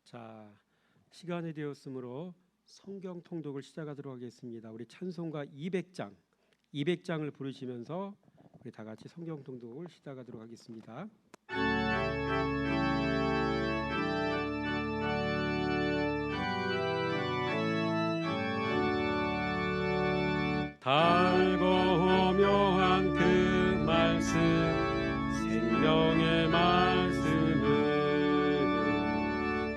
자, 시간이 되었으므로 성경 통독을 시작하도록 하겠습니다. 우리 찬송가 200장을 부르시면서 우리 다 같이 성경 통독을 시작하도록 하겠습니다. 달고 묘한 그 말씀, 생명의 말씀은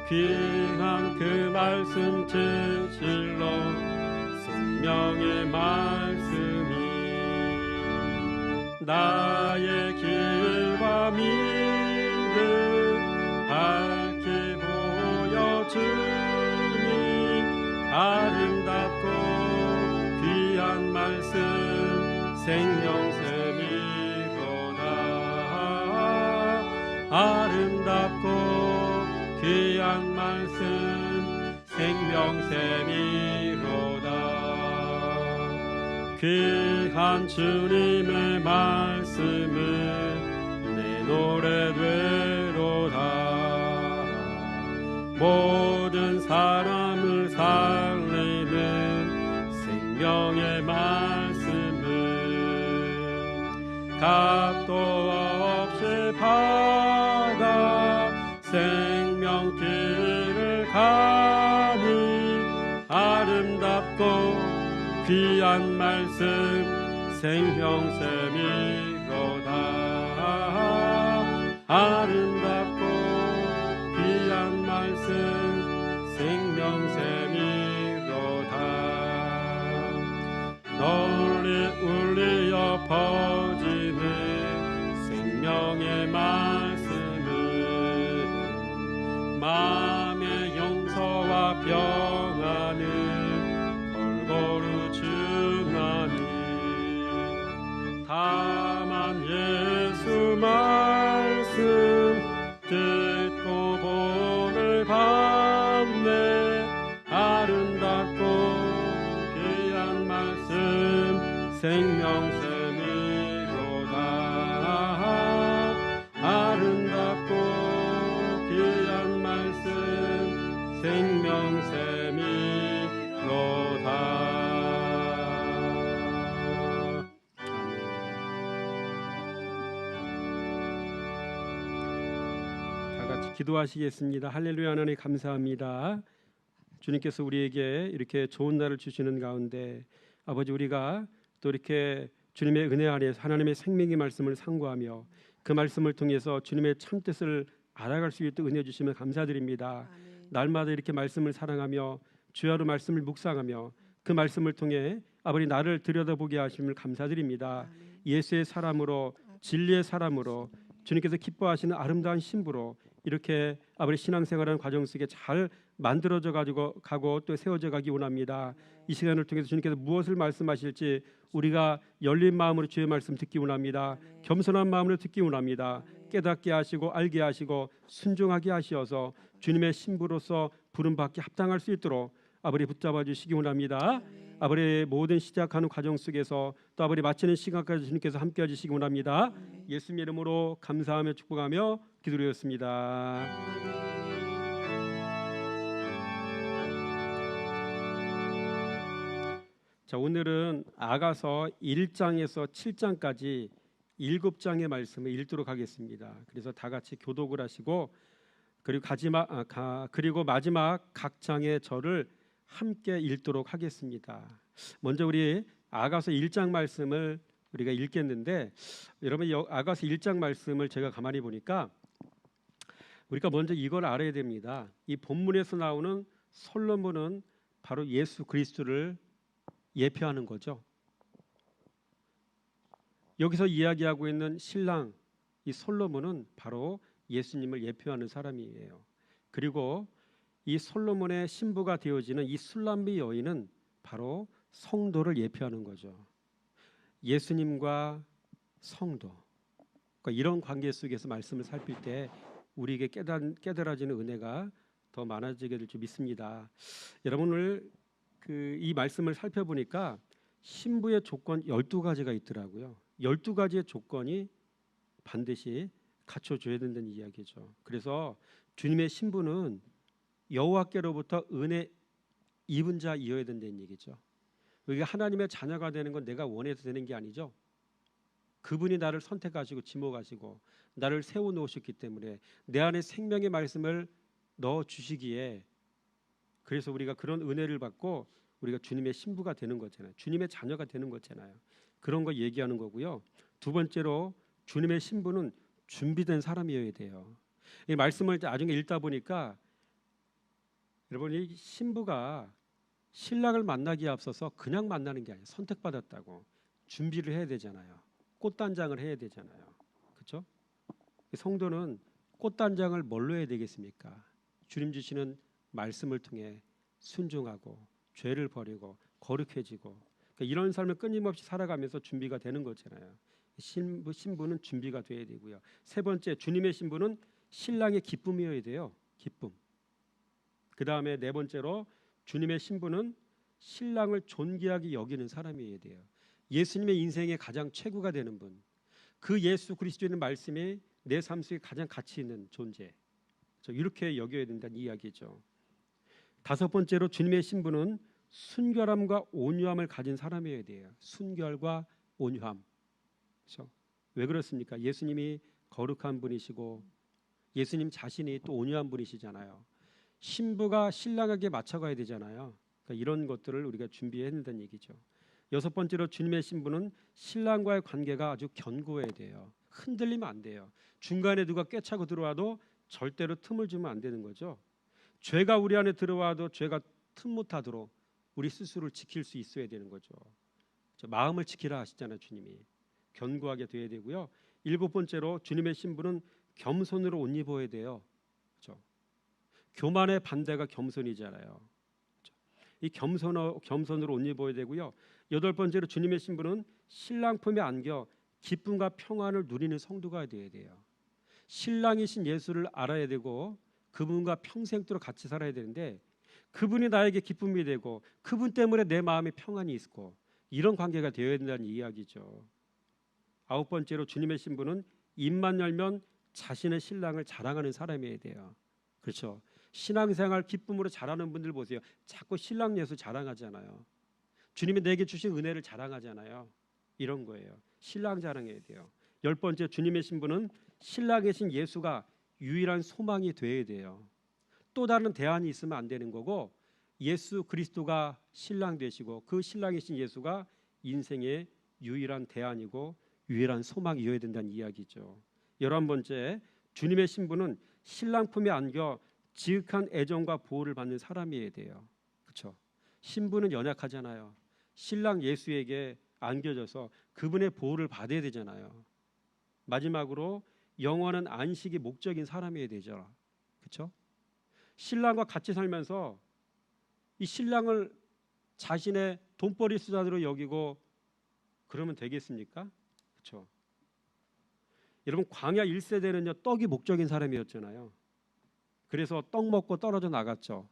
귀한 그 말씀 진실로 생명의 말씀이 나의 길과 믿음 밝히 보여주니 아름답고 귀한 말씀 생명샘이로다. 아름답고 귀한 말씀 생명샘이로다. 귀한 주님의 말씀은 내 노래 되로다. 모든 사람을 살리는 생명의 말씀은 값도 없이 받아 생명길을 가니 아름답고 귀한 말씀 생명샘이로다. 아름답고 귀한 말씀 생명샘이로다. 널리 울리어 퍼지는 생명의 말씀은 마음의 용서와 평안을 골고루 주나니 다만 예수 말씀 듣고 보를 받네. 아름답고 귀한 말씀 생명샘이로다. 아름답고 귀한 말씀 생명샘이로다. 다 같이 기도하시겠습니다. 할렐루야. 하나님 감사합니다. 주님께서 우리에게 이렇게 좋은 날을 주시는 가운데 아버지, 우리가 또 이렇게 주님의 은혜 아래에서 하나님의 생명의 말씀을 상고하며 그 말씀을 통해서 주님의 참뜻을 알아갈 수 있도록 은혜 주시면 감사드립니다. 아멘. 날마다 이렇게 말씀을 사랑하며 주야로 말씀을 묵상하며 그 말씀을 통해 아버지 나를 들여다보게 하심을 감사드립니다. 아멘. 예수의 사람으로 진리의 사람으로 주님께서 기뻐하시는 아름다운 신부로 이렇게 아버지 신앙생활하는 과정 속에 잘 만들어져 가고 또 세워져 가기 원합니다. 이 시간을 통해서 주님께서 무엇을 말씀하실지 우리가 열린 마음으로 주의 말씀 듣기 원합니다. 겸손한 마음으로 듣기 원합니다. 깨닫게 하시고 알게 하시고 순종하게 하시어서 주님의 신부로서 부름받기 합당할 수 있도록 아버지 붙잡아 주시기 원합니다. 아버지 모든 시작하는 과정 속에서 또 아버지 마치는 시간까지 주님께서 함께 해주시기 원합니다. 예수님 이름으로 감사하며 축복하며 기도드렸습니다. 자, 오늘은 아가서 1장에서 7장까지 7장의 말씀을 읽도록 하겠습니다. 그래서 다 같이 교독을 하시고 그리고 마지막 각 장의 절을 함께 읽도록 하겠습니다. 먼저 우리 아가서 1장 말씀을 우리가 읽겠는데, 여러분 아가서 1장 말씀을 제가 가만히 보니까 우리가 먼저 이걸 알아야 됩니다. 이 본문에서 나오는 솔로몬은 바로 예수 그리스도를 예표하는 거죠. 여기서 이야기하고 있는 신랑 이 솔로몬은 바로 예수님을 예표하는 사람이에요. 그리고 이 솔로몬의 신부가 되어지는 이 술람비 여인은 바로 성도를 예표하는 거죠. 예수님과 성도, 그러니까 이런 관계 속에서 말씀을 살필 때 우리에게 깨달아지는 은혜가 더 많아지게 될 줄 믿습니다. 여러분 오늘 이 말씀을 살펴보니까 신부의 조건 12가지가 있더라고요. 12가지의 조건이 반드시 갖춰줘야 된다는 이야기죠. 그래서 주님의 신부는 여호와께로부터 은혜 입은 자이어야 된다는 얘기죠. 우리가 하나님의 자녀가 되는 건 내가 원해서 되는 게 아니죠. 그분이 나를 선택하시고 지목하시고 나를 세워놓으셨기 때문에 내 안에 생명의 말씀을 넣어주시기에, 그래서 우리가 그런 은혜를 받고 우리가 주님의 신부가 되는 거잖아요. 주님의 자녀가 되는 거잖아요. 그런 거 얘기하는 거고요. 두 번째로 주님의 신부는 준비된 사람이어야 돼요. 이 말씀을 나중에 읽다 보니까 여러분, 이 신부가 신랑을 만나기에 앞서서 그냥 만나는 게 아니에요. 선택받았다고 준비를 해야 되잖아요. 꽃단장을 해야 되잖아요. 그렇죠? 성도는 꽃단장을 뭘로 해야 되겠습니까? 주님 주시는 말씀을 통해 순종하고 죄를 버리고 거룩해지고, 그러니까 이런 삶을 끊임없이 살아가면서 준비가 되는 거잖아요. 신부는 준비가 돼야 되고요. 세 번째, 주님의 신부는 신랑의 기쁨이어야 돼요. 기쁨. 그 다음에 네 번째로 주님의 신부는 신랑을 존귀하게 여기는 사람이어야 돼요. 예수님의 인생의 가장 최고가 되는 분, 그 예수 그리스도의 말씀이 내 삶 속에 가장 가치 있는 존재, 이렇게 여겨야 된다는 이야기죠. 다섯 번째로 주님의 신부는 순결함과 온유함을 가진 사람이어야 돼요. 순결과 온유함. 그렇죠? 왜 그렇습니까? 예수님이 거룩한 분이시고 예수님 자신이 또 온유한 분이시잖아요. 신부가 신랑에게 맞춰가야 되잖아요. 그러니까 이런 것들을 우리가 준비해야 된다는 얘기죠. 여섯 번째로 주님의 신부는 신랑과의 관계가 아주 견고해야 돼요. 흔들리면 안 돼요. 중간에 누가 꿰차고 들어와도 절대로 틈을 주면 안 되는 거죠. 죄가 우리 안에 들어와도 죄가 틈 못 타도록 우리 스스로를 지킬 수 있어야 되는 거죠. 마음을 지키라 하시잖아요. 주님이 견고하게 돼야 되고요. 일곱 번째로 주님의 신부는 겸손으로 옷 입어야 돼요. 그렇죠? 교만의 반대가 겸손이잖아요. 그렇죠? 이 겸손으로 옷 입어야 되고요. 여덟 번째로 주님의 신부는 신랑 품에 안겨 기쁨과 평안을 누리는 성도가 되어야 돼요. 신랑이신 예수를 알아야 되고 그분과 평생도록 같이 살아야 되는데, 그분이 나에게 기쁨이 되고 그분 때문에 내 마음에 평안이 있고, 이런 관계가 되어야 된다는 이야기죠. 아홉 번째로 주님의 신부는 입만 열면 자신의 신랑을 자랑하는 사람이어야 돼요. 그렇죠? 신앙생활 기쁨으로 잘하는 분들 보세요. 자꾸 신랑 예수 자랑하잖아요. 주님이 내게 주신 은혜를 자랑하잖아요. 이런 거예요. 신랑 자랑해야 돼요. 열 번째, 주님의 신부는 신랑이신 예수가 유일한 소망이 되어야 돼요. 또 다른 대안이 있으면 안 되는 거고, 예수 그리스도가 신랑 되시고 그 신랑이신 예수가 인생의 유일한 대안이고 유일한 소망이어야 된다는 이야기죠. 11번째, 주님의 신부는 신랑 품에 안겨 지극한 애정과 보호를 받는 사람이어야 돼요. 그렇죠? 신부는 연약하잖아요. 신랑 예수에게 안겨져서 그분의 보호를 받아야 되잖아요. 마지막으로 영원한 안식이 목적인 사람이어야 되죠. 그렇죠? 신랑과 같이 살면서 이 신랑을 자신의 돈벌이 수단으로 여기고 그러면 되겠습니까? 그렇죠? 여러분, 광야 1세대는요 떡이 목적인 사람이었잖아요. 그래서 떡 먹고 떨어져 나갔죠.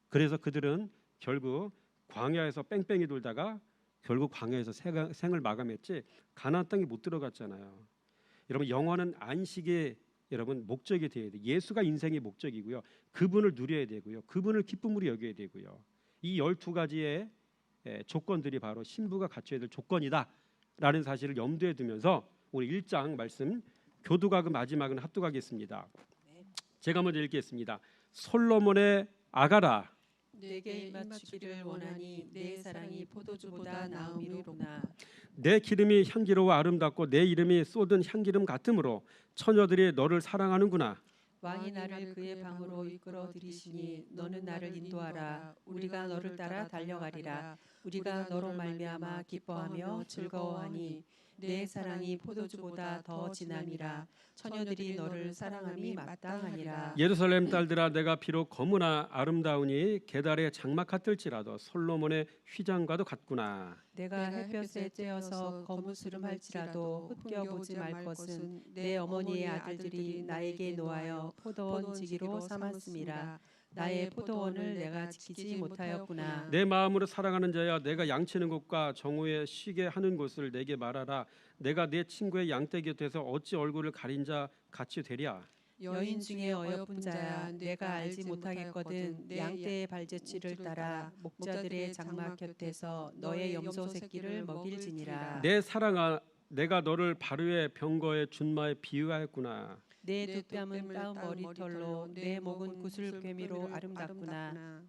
그래서 그들은 결국 광야에서 뺑뺑이 돌다가 결국 광야에서 생을 마감했지 가나안 땅에 못 들어갔잖아요. 여러분, 영원한 안식의 여러분 목적이 되어야 돼요. 예수가 인생의 목적이고요. 그분을 누려야 되고요. 그분을 기쁨으로 여겨야 되고요. 이 12가지의 조건들이 바로 신부가 갖춰야 될 조건이다라는 사실을 염두에 두면서 오늘 1장 말씀 교두가 그 마지막은 합독하겠습니다. 제가 먼저 읽겠습니다. 솔로몬의 아가라, 내게 입맞추기를 원하니 내 사랑이 포도주보다 나음이로구나. 내 기름이 향기로워 아름답고 내 이름이 쏟은 향기름 같으므로 처녀들이 너를 사랑하는구나. 왕이 나를 그의 방으로 이끌어 들이시니 너는 나를 인도하라. 우리가 너를 따라 달려가리라. 우리가 너로 말미암아 기뻐하며 즐거워하니 내 사랑이 포도주보다 더 진함이라. 처녀들이 너를 사랑함이 마땅하니라. 예루살렘 딸들아, 내가 비록 거무나 아름다우니 계달의 장막 같을지라도 솔로몬의 휘장과도 같구나. 내가 햇볕에 쬐어서 거무스름할지라도 흩겨보지 말 것은 내 어머니의 아들들이 나에게 노하여 포도원 지기로 삼았음이라. 나의 포도원을 내가 지키지 못하였구나. 내 마음으로 사랑하는 자야, 내가 양치는 곳과 정오에 쉬게 하는 곳을 내게 말하라. 내가 내 친구의 양떼 곁에서 어찌 얼굴을 가린 자 같이 되랴. 여인 중에 어여쁜 자야 내가 알지 못하겠거든 양떼의 발자취를 따라 목자들의 장막 곁에서 너의 염소 새끼를 먹일지니라. 내 사랑아, 내가 너를 바로의 병거의 준마에 비유하였구나. 내 두 뺨은 따은 머리털로 내 목은 구슬괭이로 아름답구나.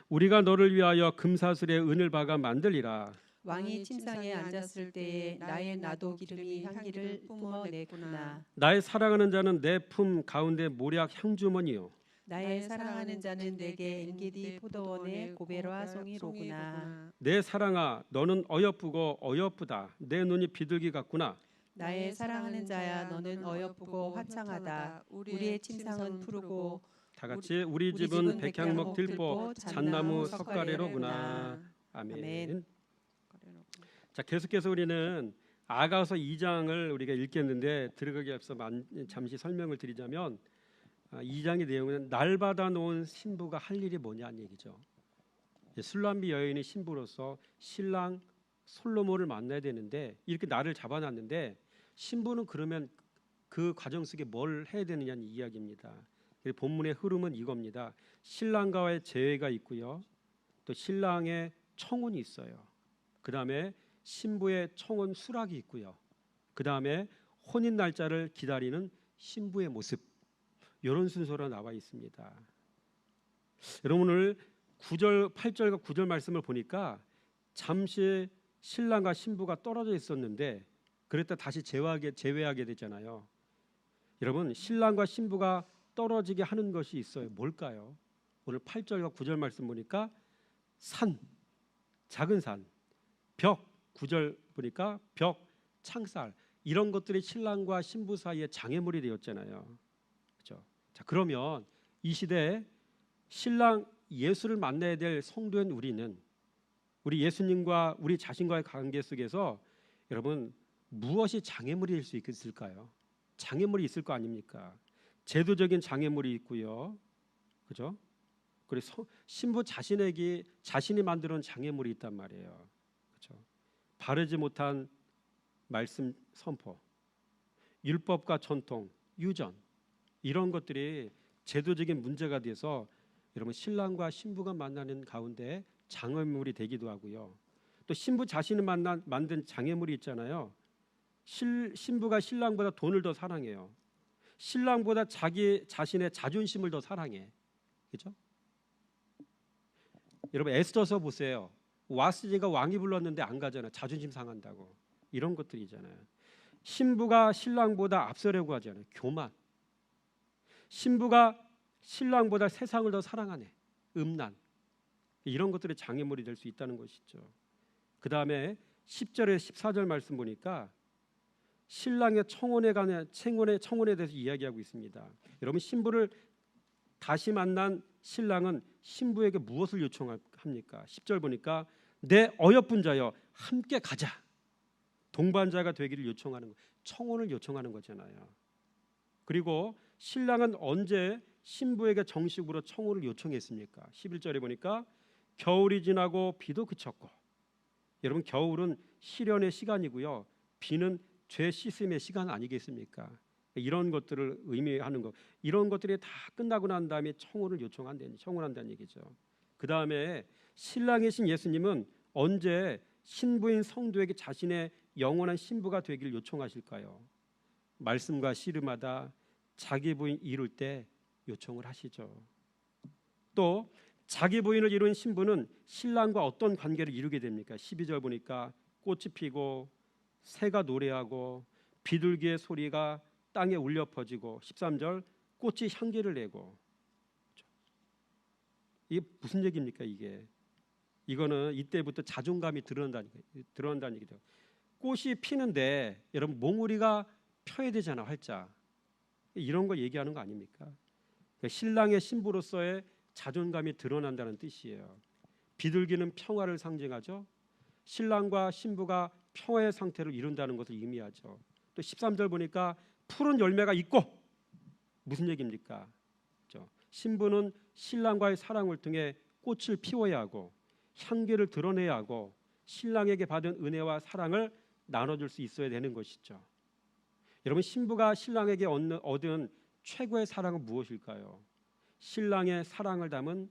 우리가 너를 위하여 금사슬에 은을 박아 만들리라. 왕이 침상에 앉았을 때에 나의 나도 기름이 향기를 뿜어내구나. 나의 사랑하는 자는 내 품 가운데 모략 향주머니요. 나의 사랑하는 자는 내게 엔게디 포도원의 고베라 송이로구나. 내 사랑아, 너는 어여쁘고 어여쁘다. 내 눈이 비둘기 같구나. 나의 사랑하는 자야 너는 어여쁘고 화창하다. 우리의 침상은 푸르고 다 같이 우리 집은 백향목 들보 잣나무 석가래로구나. 아멘. 자, 계속해서 우리는 아가서 2장을 우리가 읽겠는데 들어가기 앞서 잠시 설명을 드리자면 2장의 내용은 날 받아 놓은 신부가 할 일이 뭐냐는 얘기죠. 술람비 여인의 신부로서 신랑 솔로몬을 만나야 되는데 이렇게 나를 잡아놨는데 신부는 그러면 그 과정 속에 뭘 해야 되느냐는 이야기입니다. 본문의 흐름은 이겁니다. 신랑과의 재회가 있고요. 또 신랑의 청혼이 있어요. 그 다음에 신부의 청혼 수락이 있고요. 그 다음에 혼인 날짜를 기다리는 신부의 모습, 이런 순서로 나와 있습니다. 여러분 오늘 8절과 9절 말씀을 보니까 잠시 신랑과 신부가 떨어져 있었는데 그랬다 다시 재회하게 되잖아요. 여러분 신랑과 신부가 떨어지게 하는 것이 있어요. 뭘까요? 오늘 8절과 9절 말씀 보니까 산, 작은 산, 벽, 9절 보니까 벽, 창살, 이런 것들이 신랑과 신부 사이에 장애물이 되었잖아요. 그렇죠? 자, 그러면 이 시대에 신랑 예수를 만나야 될 성도인 우리는 우리 예수님과 우리 자신과의 관계 속에서 여러분 무엇이 장애물이 될 수 있을까요? 장애물이 있을 거 아닙니까? 제도적인 장애물이 있고요, 그죠? 그리고 신부 자신이 만들어온 장애물이 있단 말이에요, 그죠? 바르지 못한 말씀 선포, 율법과 전통, 유전, 이런 것들이 제도적인 문제가 돼서 여러분 신랑과 신부가 만나는 가운데 장애물이 되기도 하고요. 또 신부 자신을 만든 장애물이 있잖아요. 신부가 신랑보다 돈을 더 사랑해요. 신랑보다 자기 자신의 자존심을 더 사랑해. 그렇죠? 여러분 에스더서 보세요. 와스지가 왕이 불렀는데 안 가잖아요. 자존심 상한다고. 이런 것들이잖아요. 신부가 신랑보다 앞서려고 하잖아요. 교만. 신부가 신랑보다 세상을 더 사랑하네. 음란. 이런 것들이 장애물이 될 수 있다는 것이죠. 그 다음에 10절에 14절 말씀 보니까 신랑의 청혼에 대해서 이야기하고 있습니다. 여러분 신부를 다시 만난 신랑은 신부에게 무엇을 요청합니까? 10절 보니까 내 어여쁜 자여 함께 가자. 동반자가 되기를 요청하는 거, 청혼을 요청하는 거잖아요. 그리고 신랑은 언제 신부에게 정식으로 청혼을 요청했습니까? 11절에 보니까 겨울이 지나고 비도 그쳤고, 여러분 겨울은 시련의 시간이고요, 비는 죄 씻음의 시간 아니겠습니까? 이런 것들을 의미하는 것, 이런 것들이 다 끝나고 난 다음에 청혼한다는 얘기죠. 그 다음에 신랑이신 예수님은 언제 신부인 성도에게 자신의 영원한 신부가 되기를 요청하실까요? 말씀과 씨름하다 자기 부인 이룰 때 요청을 하시죠. 또 자기 부인을 이룬 신부는 신랑과 어떤 관계를 이루게 됩니까? 12절 보니까 꽃이 피고 새가 노래하고 비둘기의 소리가 땅에 울려 퍼지고 13절 꽃이 향기를 내고. 이게 무슨 얘기입니까? 이거는 이때부터 자존감이 드러난다는 얘기죠. 꽃이 피는데 여러분 몽우리가 펴야 되잖아, 활짝. 이런 거 얘기하는 거 아닙니까? 그러니까 신랑의 신부로서의 자존감이 드러난다는 뜻이에요. 비둘기는 평화를 상징하죠. 신랑과 신부가 평화의 상태를 이룬다는 것을 의미하죠. 또 13절 보니까 푸른 열매가 있고, 무슨 얘기입니까? 그렇죠? 신부는 신랑과의 사랑을 통해 꽃을 피워야 하고 향기를 드러내야 하고 신랑에게 받은 은혜와 사랑을 나눠줄 수 있어야 되는 것이죠. 여러분 신부가 신랑에게 얻은 최고의 사랑은 무엇일까요? 신랑의 사랑을 담은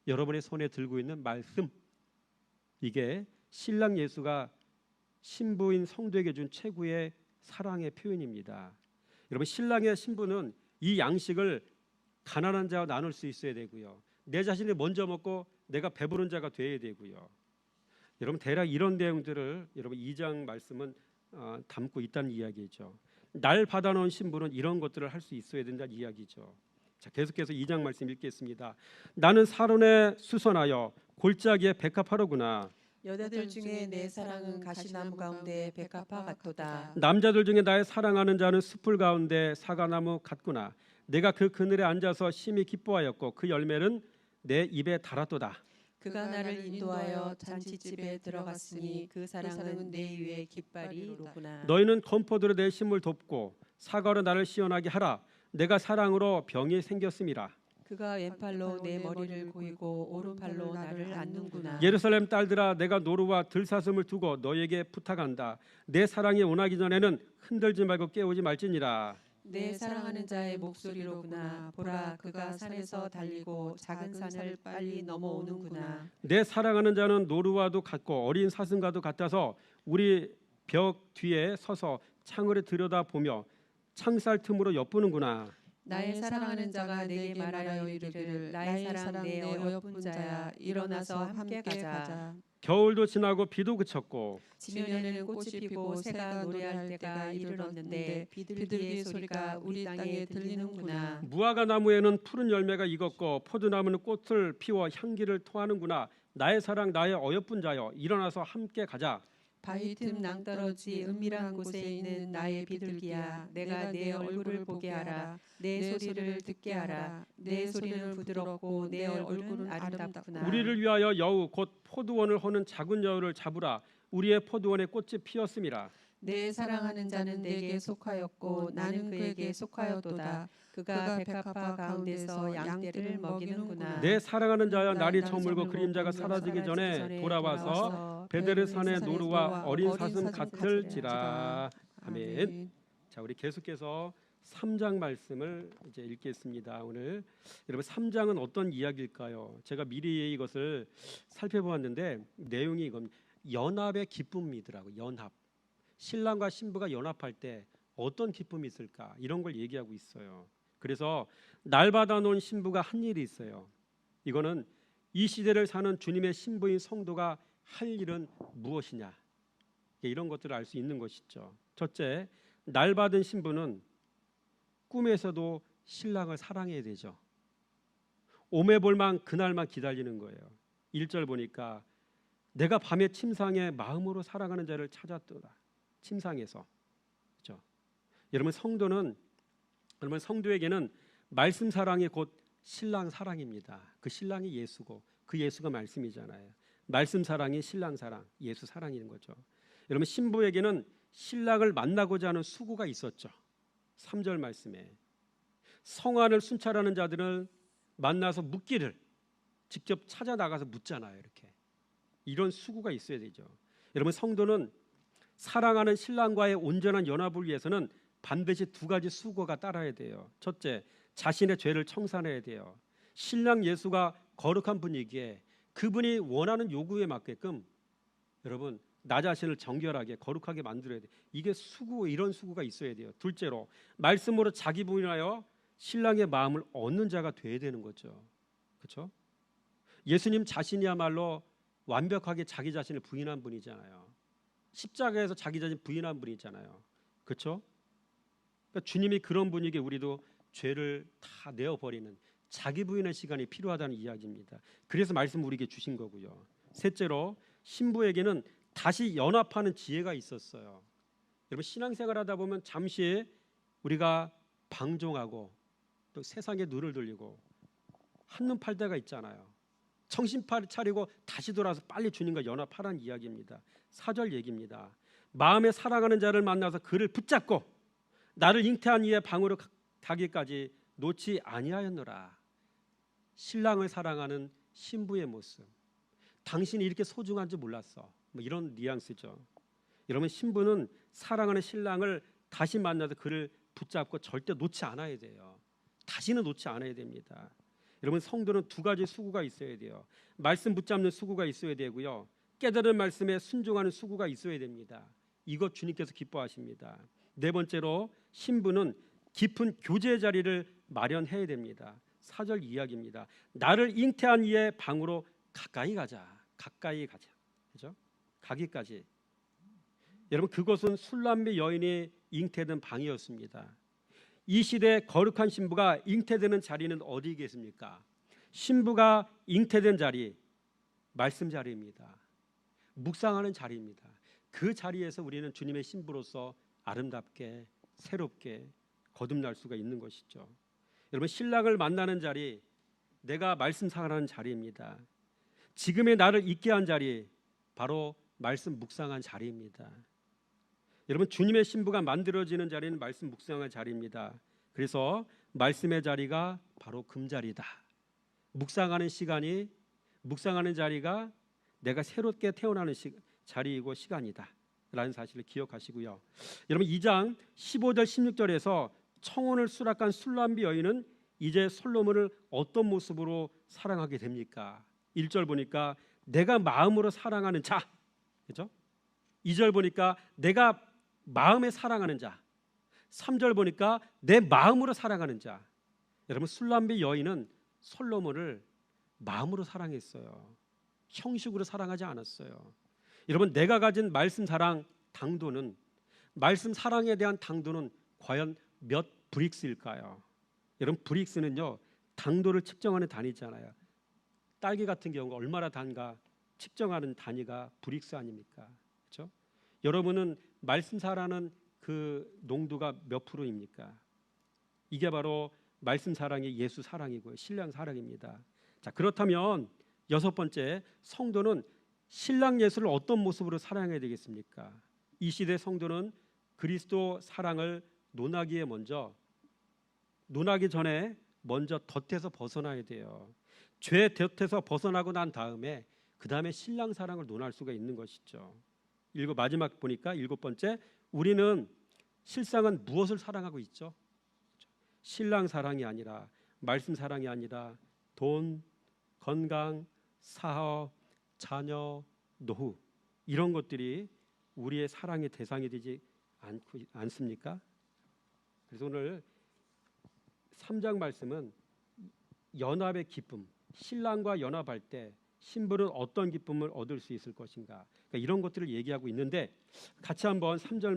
여러분의 손에 들고 있는 말씀, 이게 신랑 예수가 신부인 성도에게 준 최고의 사랑의 표현입니다. 여러분, 신랑의 신부는 이 양식을 가난한 자와 나눌 수 있어야 되고요, 내 자신이 먼저 먹고 내가 배부른 자가 되어야 되고요. 여러분, 대략 이런 내용들을 여러분 2장 말씀은 담고 있다는 이야기죠. 날 받아놓은 신부는 이런 것들을 할 수 있어야 된다는 이야기죠. 자, 계속해서 2장 말씀 읽겠습니다. 나는 사론에 수선하여 골짜기에 백합화로구나. 여자들 중에 내 사랑은 가시나무 가운데 백합화 같도다. 남자들 중에 나의 사랑하는 자는 숲풀 가운데 사과나무 같구나. 내가 그 그늘에 앉아서 심히 기뻐하였고 그 열매는 내 입에 달았도다. 그가 나를 인도하여 잔치집에 들어갔으니 그 사랑은 내 위에 깃발이로구나. 너희는 검포도로 내 심을 돕고 사과로 나를 시원하게 하라. 내가 사랑으로 병이 생겼음이라. 그가 왼팔로 내 머리를 고이고 오른팔로 나를 안는구나. 예루살렘 딸들아, 내가 노루와 들사슴을 두고 너에게 부탁한다. 내 사랑이 원하기 전에는 흔들지 말고 깨우지 말지니라. 내 사랑하는 자의 목소리로구나. 보라, 그가 산에서 달리고 작은 산을 빨리 넘어오는구나. 내 사랑하는 자는 노루와도 같고 어린 사슴과도 같아서 우리 벽 뒤에 서서 창을 들여다보며 창살 틈으로 엿보는구나. 나의 사랑하는 자가 내게 말하여 이르기를 나의 사랑 내 어여쁜 자야, 일어나서 함께 가자. 겨울도 지나고 비도 그쳤고 지면에는 꽃이 피고 새가 노래할 때가 이르렀는데 비둘기의 소리가 우리 땅에 들리는구나. 무화과 나무에는 푸른 열매가 익었고 포도나무는 꽃을 피워 향기를 토하는구나. 나의 사랑 나의 어여쁜 자여, 일어나서 함께 가자. 바위 틈 낭떠러지 은밀한 곳에 있는 나의 비둘기야, 내가 내 얼굴을 보게 하라. 내 소리를 듣게 하라. 내 소리는 부드럽고 내 얼굴은 아름답구나. 우리를 위하여 여우 곧 포도원을 허는 작은 여우를 잡으라. 우리의 포도원에 꽃이 피었음이라. 내 사랑하는 자는 내게 속하였고 나는 그에게 속하였도다. 그가 백합화 가운데서 양떼를 먹이는구나. 내 사랑하는 자여, 날이 저물고 그림자가 사라지기 전에 돌아와서 베데르산의 노루와 어린 사슴 같을지라. 아멘. 자, 우리 계속해서 3장 말씀을 이제 읽겠습니다. 오늘 여러분, 3장은 어떤 이야기일까요? 제가 미리 이것을 살펴보았는데 내용이 이건 연합의 기쁨이더라고요. 연합. 신랑과 신부가 연합할 때 어떤 기쁨이 있을까? 이런 걸 얘기하고 있어요. 그래서 날 받아놓은 신부가 한 일이 있어요. 이거는 이 시대를 사는 주님의 신부인 성도가 할 일은 무엇이냐? 이런 것들을 알 수 있는 것이죠. 첫째, 날 받은 신부는 꿈에서도 신랑을 사랑해야 되죠. 오매볼만 그날만 기다리는 거예요. 1절 보니까 내가 밤에 침상에 마음으로 사랑하는 자를 찾았도다. 침상에서. 그렇죠? 여러분, 성도에게는 말씀 사랑이 곧 신랑 사랑입니다. 그 신랑이 예수고 그 예수가 말씀이잖아요. 말씀 사랑이 신랑 사랑, 예수 사랑인 거죠. 여러분, 신부에게는 신랑을 만나고자 하는 수고가 있었죠. 3절 말씀에 성안을 순찰하는 자들을 만나서 묻기를 직접 찾아 나가서 묻잖아요. 이렇게 이런 수고가 있어야 되죠. 여러분, 성도는 사랑하는 신랑과의 온전한 연합을 위해서는 반드시 두 가지 수고가 따라야 돼요. 첫째, 자신의 죄를 청산해야 돼요. 신랑 예수가 거룩한 분이기에 그분이 원하는 요구에 맞게끔 여러분, 나 자신을 정결하게 거룩하게 만들어야 돼. 이게 수고, 이런 수고가 있어야 돼요. 둘째로, 말씀으로 자기 부인하여 신랑의 마음을 얻는 자가 돼야 되는 거죠. 그렇죠? 예수님 자신이야말로 완벽하게 자기 자신을 부인한 분이잖아요. 십자가에서 자기 자신 부인한 분이잖아요. 그렇죠? 그러니까 주님이 그런 분이기에 우리도 죄를 다 내어버리는 자기 부인의 시간이 필요하다는 이야기입니다. 그래서 말씀 우리에게 주신 거고요. 셋째로, 신부에게는 다시 연합하는 지혜가 있었어요. 여러분, 신앙생활하다 보면 잠시 우리가 방종하고 또 세상에 눈을 돌리고 한눈 팔 때가 있잖아요. 정신 차리고 다시 돌아서 빨리 주님과 연합하라는 이야기입니다. 4절 얘기입니다. 마음에 사랑하는 자를 만나서 그를 붙잡고 나를 잉태한 이의 방으로 가기까지 놓지 아니하였노라. 신랑을 사랑하는 신부의 모습. 당신이 이렇게 소중한 줄 몰랐어. 뭐 이런 뉘앙스죠. 여러분, 신부는 사랑하는 신랑을 다시 만나서 그를 붙잡고 절대 놓지 않아야 돼요. 다시는 놓지 않아야 됩니다. 여러분, 성도는 두 가지 수구가 있어야 돼요. 말씀 붙잡는 수구가 있어야 되고요, 깨달은 말씀에 순종하는 수구가 있어야 됩니다. 이것 주님께서 기뻐하십니다. 네 번째로 신부는 깊은 교제 자리를 마련해야 됩니다. 4절 이야기입니다. 나를 잉태한 이의 방으로 가까이 가자. 가까이 가자. 그죠? 가기까지. 여러분, 그것은 술람비 여인이 잉태된 방이었습니다. 이 시대 거룩한 신부가 잉태되는 자리는 어디 있겠습니까? 신부가 잉태된 자리, 말씀 자리입니다. 묵상하는 자리입니다. 그 자리에서 우리는 주님의 신부로서 아름답게 새롭게 거듭날 수가 있는 것이죠. 여러분, 신랑을 만나는 자리, 내가 말씀 사랑하는 자리입니다. 지금의 나를 있게 한 자리, 바로 말씀 묵상한 자리입니다. 여러분, 주님의 신부가 만들어지는 자리는 말씀 묵상한 자리입니다. 그래서 말씀의 자리가 바로 금자리다. 묵상하는 시간이, 묵상하는 자리가 내가 새롭게 태어나는 자리이고 시간이다 라는 사실을 기억하시고요. 여러분, 2장 15절 16절에서 청혼을 수락한 술람비 여인은 이제 솔로몬을 어떤 모습으로 사랑하게 됩니까? 1절 보니까 내가 마음으로 사랑하는 자, 그렇죠? 2절 보니까 내가 마음에 사랑하는 자, 3절 보니까 내 마음으로 사랑하는 자. 여러분, 술람비 여인은 솔로몬을 마음으로 사랑했어요. 형식으로 사랑하지 않았어요. 여러분, 내가 가진 말씀 사랑 당도는, 말씀 사랑에 대한 당도는 과연 몇 브릭스일까요? 여러분, 브릭스는요, 당도를 측정하는 단위잖아요. 딸기 같은 경우가 얼마나 단가 측정하는 단위가 브릭스 아닙니까? 그렇죠? 여러분은 말씀 사랑하는 그 농도가 몇 프로입니까? 이게 바로 말씀 사랑이 예수 사랑이고요, 신랑 사랑입니다. 자, 그렇다면 여섯 번째, 성도는 신랑 예수를 어떤 모습으로 사랑해야 되겠습니까? 이 시대 성도는 그리스도 사랑을 논하기 전에 먼저 덫에서 벗어나야 돼요. 죄 덫에서 벗어나고 난 다음에 그 다음에 신랑 사랑을 논할 수가 있는 것이죠. 마지막 보니까 일곱 번째, 우리는 실상은 무엇을 사랑하고 있죠? 신랑 사랑이 아니라, 말씀 사랑이 아니라 돈, 건강, 사업, 자녀, 노후, 이런 것들이 우리의 사랑의 대상이 되지 않습니까? 그래서 오늘 3장 말씀은 연합의 기쁨, 신랑과 연합할 때 신부는 어떤 기쁨을 얻을 수 있을 것인가, 그러니까 이런 것들을 얘기하고 있는데, 같이 한번 3장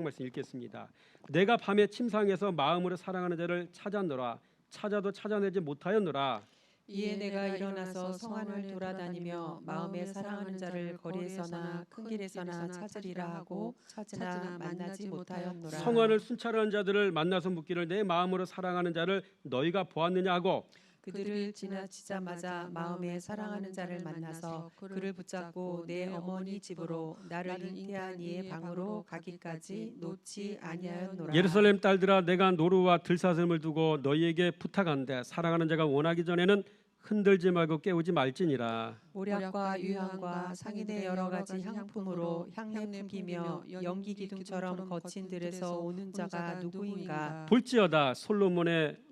말씀 읽겠습니다. 내가 밤에 침상에서 마음으로 사랑하는 자를 찾았노라. 찾아도 찾아내지 못하였노라. 이에 내가 일어나서 성 안을 돌아다니며 마음에 사랑하는 자를 거리에서나 큰 길에서나 찾으리라 하고 찾으나 만나지 못하였노라. 성 안을 순찰하는 자들을 만나서 묻기를 내 마음으로 사랑하는 자를 너희가 보았느냐 하고, 그들을 지나치자마자 마음에 사랑하는 자를 만나서 그를 붙잡고 내 어머니 집으로 나를 잉태한 이의 방으로 가기까지 놓지 아니하였노라. 예루살렘 딸들아, 내가 노루와 들사슴을 두고 너희에게 부탁한데 사랑하는 자가 원하기 전에는 흔들지 말고 깨우지 말지니라. 모략과 유향과 상인의 여러 가지 향품으로 향내 풍기며 연기 기둥처럼 거친 들에서 오는 자가 누구인가? 볼지어다 솔로몬의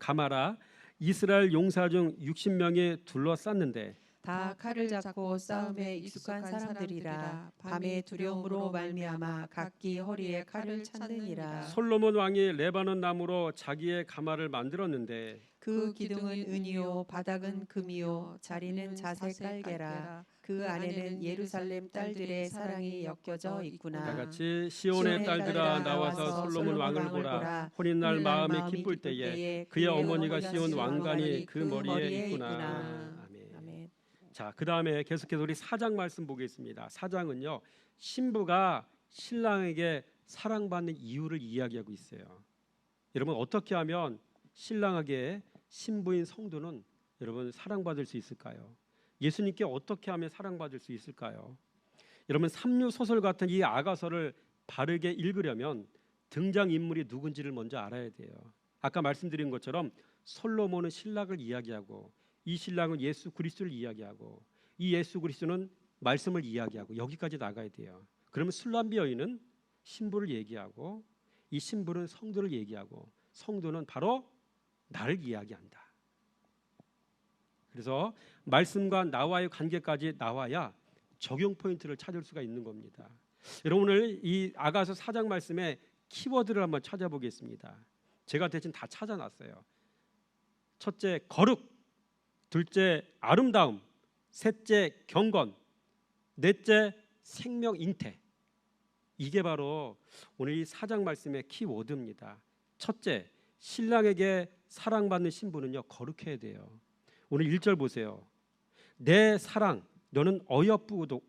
가마라 이스라엘 용사 중 60명이 둘러쌌는데 다 칼을 잡고 싸움에 익숙한 사람들이라. 밤의 두려움으로 말미암아 각기 허리에 칼을 찾느니라. 솔로몬 왕이 레바논 나무로 자기의 가마를 만들었는데 그 기둥은 은이요 바닥은 금이요 자리는 자색 깔개라. 그 안에는 예루살렘 딸들의 사랑이 엮여져 있구나. 다 같이 시온의 딸들아 나와서 솔로몬 왕을 보라. 혼인날 마음이 기쁠 때에 그의 어머니가 시온 왕관이 그 머리에 있구나. 아멘. 자, 그 다음에 계속해서 우리 4장 말씀 보겠습니다. 4장은요, 신부가 신랑에게 사랑받는 이유를 이야기하고 있어요. 여러분, 어떻게 하면 신랑에게 신부인 성도는 여러분 사랑받을 수 있을까요? 예수님께 어떻게 하면 사랑받을 수 있을까요? 여러분, 삼류 소설 같은 이 아가서를 바르게 읽으려면 등장인물이 누군지를 먼저 알아야 돼요. 아까 말씀드린 것처럼 솔로몬은 신랑을 이야기하고, 이 신랑은 예수 그리스도를 이야기하고, 이 예수 그리스도는 말씀을 이야기하고, 여기까지 나가야 돼요. 그러면 술람비 여인은 신부를 얘기하고, 이 신부는 성도를 얘기하고 성도는 바로 나를 이야기한다. 그래서 말씀과 나와의 관계까지 나와야 적용 포인트를 찾을 수가 있는 겁니다. 여러분 오늘 이 아가서 4장 말씀에 키워드를 한번 찾아보겠습니다. 제가 대신 다 찾아놨어요. 첫째 거룩, 둘째 아름다움, 셋째 경건, 넷째 생명 잉태. 이게 바로 오늘 이 4장 말씀의 키워드입니다. 첫째, 신랑에게 사랑받는 신부는요 거룩해야 돼요. 오늘 1절 보세요. 내 사랑 너는 어여쁘고도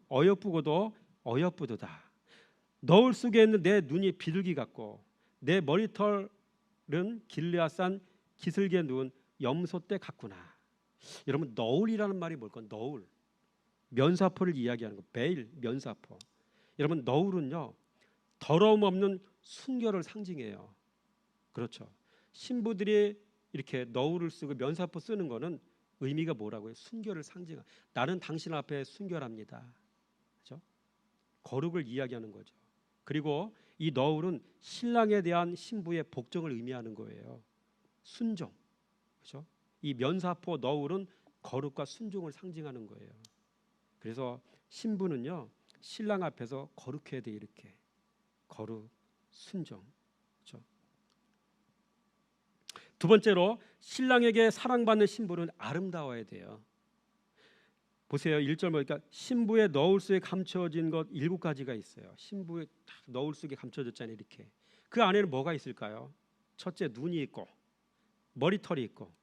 어여쁘도다. 너울 속에 있는 내 눈이 비둘기 같고 내 머리털은 길르앗산 기슭에 누운 염소떼 같구나. 여러분 너울이라는 말이 뭘까? 너울, 면사포를 이야기하는 거. 베일, 면사포. 여러분 너울은요 더러움 없는 순결을 상징해요. 그렇죠. 신부들이 이렇게 너울을 쓰고 면사포 쓰는 거는 의미가 뭐라고요? 순결을 상징하. 나는 당신 앞에 순결합니다. 그렇죠? 거룩을 이야기하는 거죠. 그리고 이 너울은 신랑에 대한 신부의 복종을 의미하는 거예요. 순종. 그렇죠? 이 면사포 너울은 거룩과 순종을 상징하는 거예요. 그래서 신부는요 신랑 앞에서 거룩해야 돼. 이렇게 거룩, 순종. 그렇죠? 두 번째로 신랑에게 사랑받는 신부는 아름다워야 돼요. 보세요. 1절 보니까 신부의 너울 속에 감춰진 것 7가지가 있어요. 신부의 너울 속에 감춰졌잖아요. 이렇게. 그 안에는 뭐가 있을까요? 첫째 눈이 있고 머리털이 있고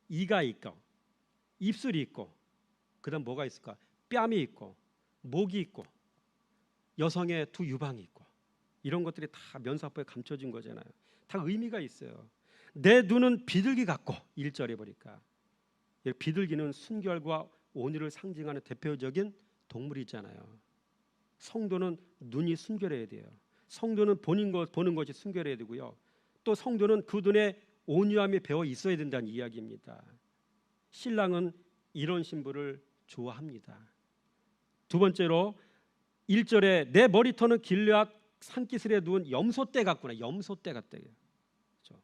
이가 있고 입술이 있고 그다음 뭐가 있을까? 뺨이 있고 목이 있고 여성의 두 유방이 있고 이런 것들이 다 면사포에 감춰진 거잖아요. 다 의미가 있어요. 내 눈은 비둘기 같고 1절에 보니까 비둘기는 순결과 온유를 상징하는 대표적인 동물이잖아요. 성도는 눈이 순결해야 돼요. 성도는 보는 것이 순결해야 되고요. 또 성도는 그 눈에 온유함이 배어 있어야 된다는 이야기입니다. 신랑은 이런 신부를 좋아합니다. 두 번째로 1절에 내 머리털은 길르앗 산기슭에 누운 염소떼 같구나. 염소떼 같다. 그렇죠?